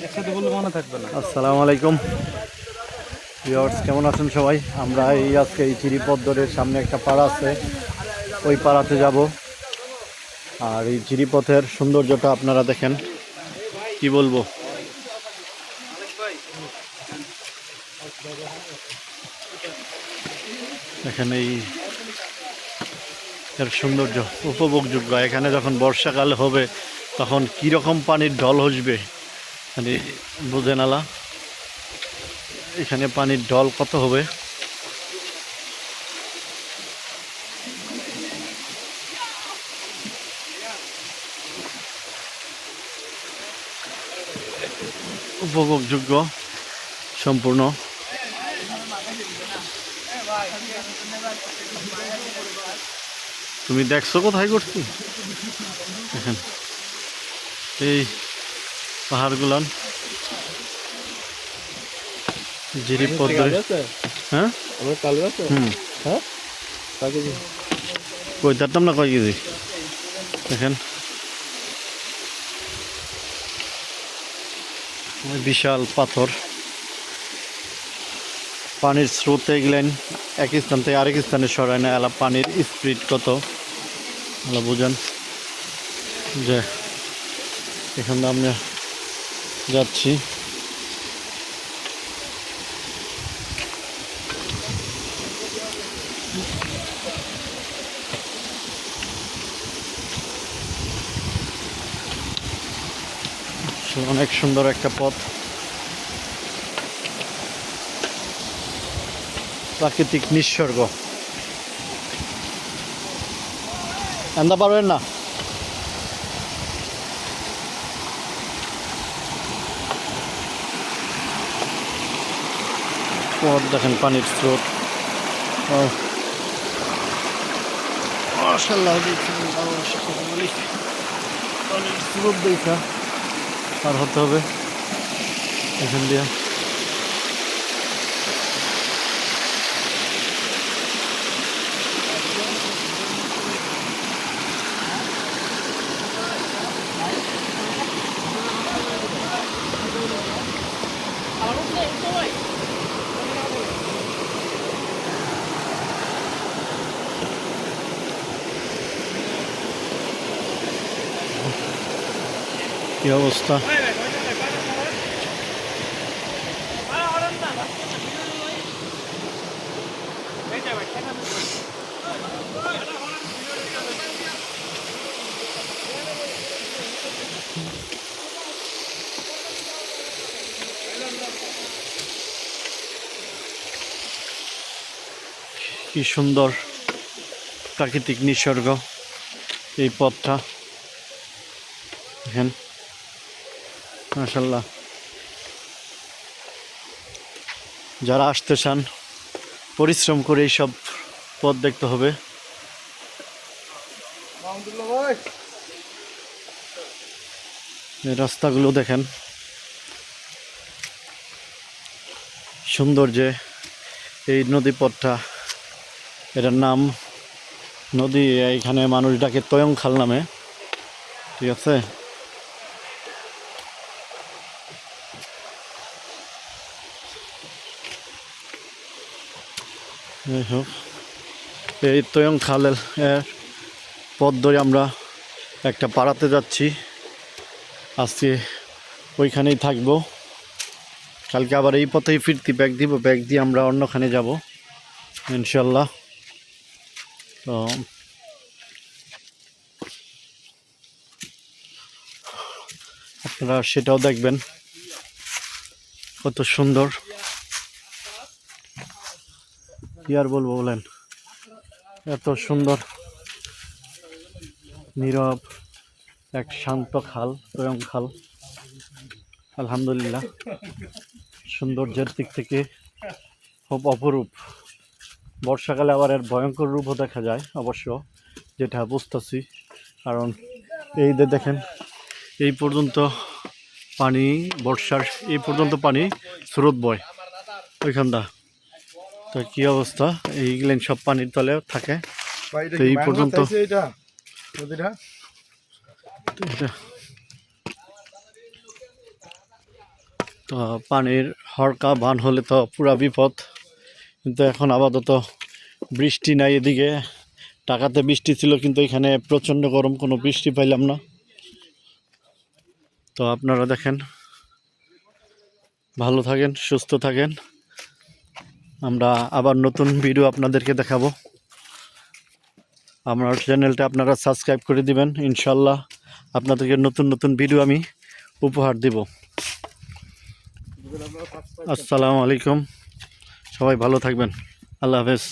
একসাথে বললে মনে থাকবে না। আসসালামু আলাইকুম ভিউয়ার্স, কেমন আছেন সবাই? আমরা আজকে এই চিরিপথের সামনে একটা পাড়া আছে, ওই পাড়াতে যাব। আর এই চিরিপথের সৌন্দর্যটা আপনারা দেখেন, কি বলবো। দেখেন এই এর সৌন্দর্য উপভোগযোগ্য। এখানে যখন বর্ষাকাল হবে তখন কীরকম পানির ঢল আসবে মানে বুঝে নালা। এখানে পানির ঢল কত হবে। উপভোগযোগ্য সম্পূর্ণ। তুমি দেখছো কোথায় করছি? দেখেন এই পাহাড়গুলান জিরিপ পদ্ধতি। হ্যাঁ হ্যাঁ কই তারতাম না কয় কেজি। দেখেন বিশাল পাথর, পানির স্রোতে গেলেন এক স্থান থেকে আরেক স্থানে সরায় না। এলা পানির স্পিড কত এলা বুঝেন যে এখানে আমরা যাচ্ছি। অনেক সুন্দর একটা পথ, প্রাকৃতিক নিসর্গ। আনতে পারবেন না? পথ দেখেন, পানির স্রোত। মাশাআল্লাহ, পানির স্রোত দেখা পার হতে হবে এখান দিয়ে। কি অবস্থা! কি সুন্দর প্রাকৃতিক নিসর্গ এই পথটা। দেখেন মাশাআল্লাহ, যারা আসতে চান পরিশ্রম করে এইসব পথ দেখতে হবে। এই রাস্তাগুলো দেখেন সুন্দর। যে এই নদী পথটা, এটার নাম নদী, এইখানে মানুষ ডাকে তয়ংখাল নামে, ঠিক আছে। এই তয়ংখালের পথ ধরে আমরা একটা পাড়াতে যাচ্ছি। আজকে ওইখানেই থাকবো, কালকে আবার এই পথেই ফিরতি ব্যাগ দিব, ব্যাগ দিয়ে আমরা অন্যখানে যাব ইনশাল্লাহ। তো আপনারা সেটাও দেখবেন কত সুন্দর। কি আর বলবো বলেন, এত সুন্দর নীরব এক শান্ত খাল, তয়ং খাল। আলহামদুলিল্লাহ, সৌন্দর্যের দিক থেকে খুব অপরূপ। বর্ষাকালে আবার এর ভয়ঙ্কর রূপও দেখা যায় অবশ্য, যেটা বুঝতেছি। কারণ এই যে দেখেন এই পর্যন্ত পানি, বর্ষার এই পর্যন্ত পানি স্রোত বয় ওইখানটা। তো কি অবস্থা, এইগুলেন সব পানির তলে থাকে। তো এই পর্যন্ত তো পানির হরকা বান হলে তো পুরা বিপদ, কিন্তু এখন আপাতত বৃষ্টি নাই। এদিকে টাকাতে বৃষ্টি ছিল, কিন্তু এখানে প্রচণ্ড গরম, কোনো বৃষ্টি পাইলাম না। তো আপনারা দেখেন, ভালো থাকেন, সুস্থ থাকেন। আমরা আবার নতুন ভিডিও আপনাদেরকে দেখাবো। আমার চ্যানেলটা আপনারা সাবস্ক্রাইব করে দিবেন। ইনশাল্লাহ আপনাদেরকে নতুন নতুন ভিডিও আমি উপহার দিব। আসসালামু আলাইকুম, সবাই ভালো থাকবেন। আল্লাহ হাফেজ।